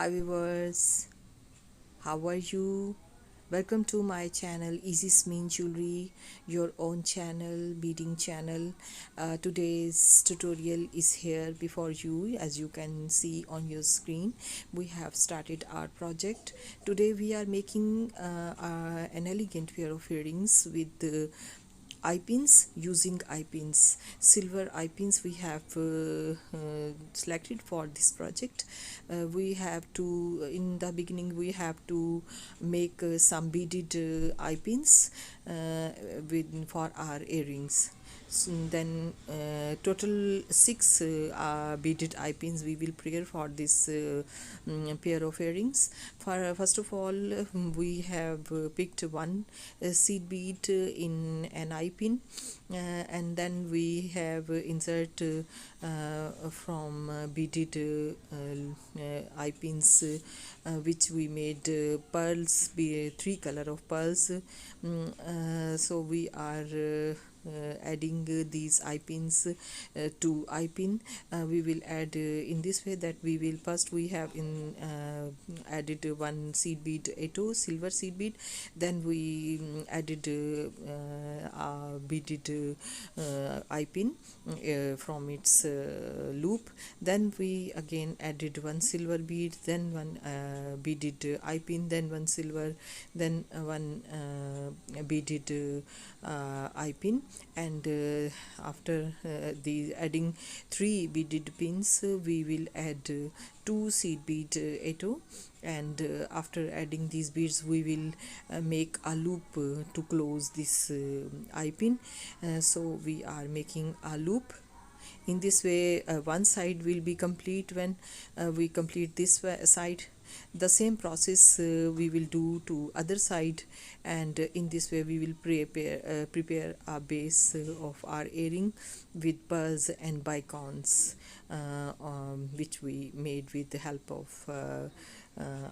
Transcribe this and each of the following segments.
Hi viewers, how are you? Welcome to my channel Easy Smeen Jewelry, your own channel, beading channel. Today's tutorial is here before you. As you can see on your screen, we have started our project. Today we are making an elegant pair of earrings with the eye pins, using eye pins, silver eye pins we have selected for this project. We have to, in the beginning we have to make some beaded eye pins for our earrings. Then total 6 beaded eye pins we will prepare for this pair of earrings. First of all, we have picked one seed bead in an eye pin, and then we have insert from beaded eye pins which we made pearls, be 3 color of pearls. So we are adding these eye pins to eye pin. We will add in this way that we will first, we have in added one seed bead, a2 silver seed bead, then we added beaded eye pin from its loop. Then we again added one silver bead, then one beaded eye pin, then one silver, then one beaded eye pin. And after the adding 3 beaded pins, we will add 2 seed bead a2, and after adding these beads we will make a loop to close this eye pin. So we are making a loop. In this way, one side will be complete. When we complete this side, the same process we will do to other side, and in this way we will prepare a base of our earring with pearls and bicones, which we made with the help of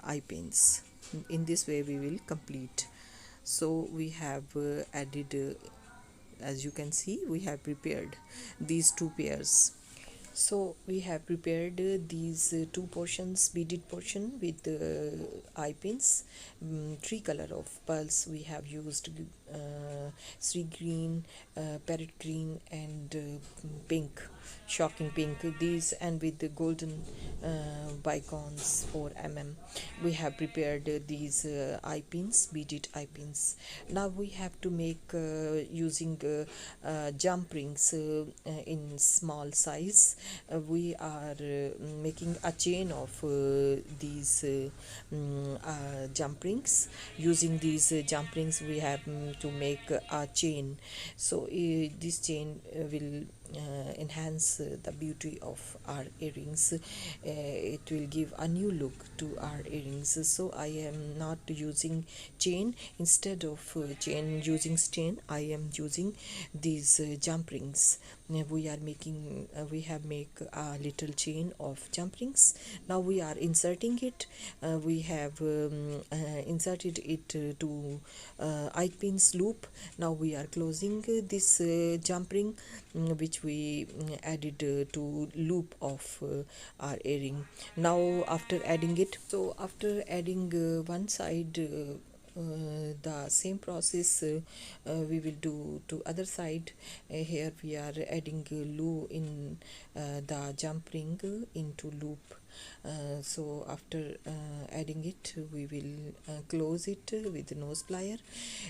eye pins. In this way we will complete. So we have added as you can see, we have prepared these 2 pairs. So we have prepared these two portions, beaded portion with eye pins, three color of pearls. We have used sea green, parrot green, and pink, shocking pink. These and with the golden Bicones 4 mm. We have prepared these eye pins, beaded eye pins. Now we have to make using jump rings in small size. We are making a chain of these jump rings. Using these jump rings we have to make a chain. So this chain will enhance the beauty of our earrings. It will give a new look to our earrings. So I am not using chain. Instead of chain, using chain, I am using these jump rings. We are making we have make a little chain of jump rings. Now we are inserting it. We have inserted it to eye pins loop. Now we are closing this jump ring, which we added to loop of our earring. Now after adding it, so after adding one side, the same process we will do to other side. Here we are adding glue in the jump ring into loop. So after adding it, we will close it with nose plier,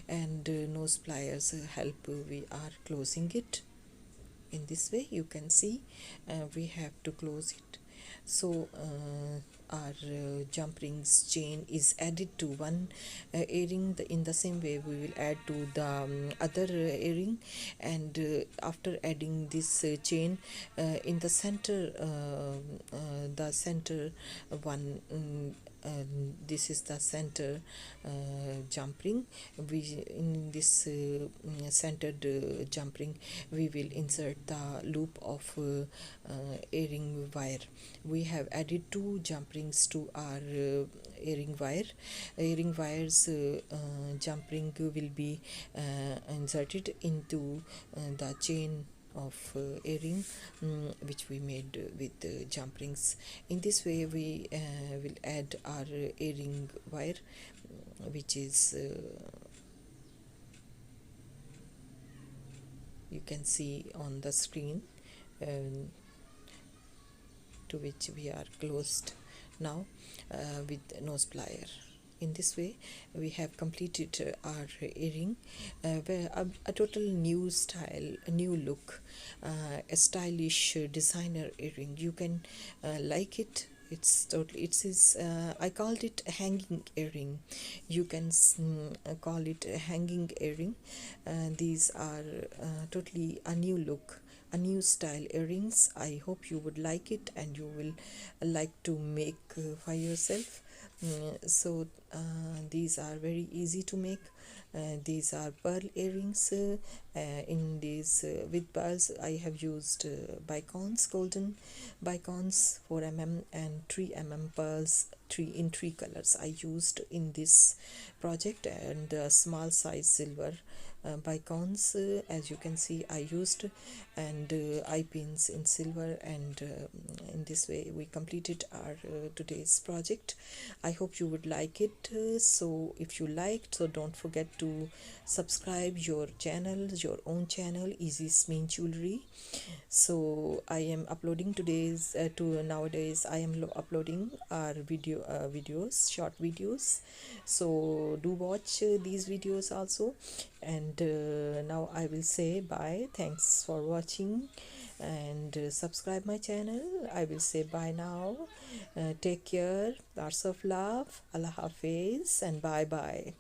and nose pliers help we are closing it. In this way you can see we have to close it. So our jump rings chain is added to one earring. In the same way we will add to the other earring. And after adding this chain in the center, the center one, this is the center jump ring. We in this centered jump ring we will insert the loop of earring wire. We have added two jump rings to our earring wire. Earring wires jump ring will be inserted into the chain of earring which we made with jump rings. In this way we will add our earring wire, which is you can see on the screen, to which we are closed now with nose plier. In this way we have completed our earring, where a total new style, a new look, a stylish designer earring. You can like it. It's totally, it is I called it a hanging earring. You can call it a hanging earring. These are totally a new look, a new style earrings. I hope you would like it and you will like to make for yourself. So these are very easy to make. These are pearl earrings. In these with pearls I have used Bicones, golden Bicones 4 mm and 3 mm pearls, three colors I used in this project, and small size silver Bicones, as you can see I used, and eye pins in silver. And in this way we completed our today's project. I hope you would like it. So if you liked, so don't forget to subscribe your channel, your own channel, Easy Smeen Jewelry. So I am uploading today's to nowadays I am uploading our videos, short videos. So do watch these videos also. And now I will say bye. Thanks for watching, and subscribe my channel. I will say bye now. Take care. Lots of love. Allah Hafiz and bye bye.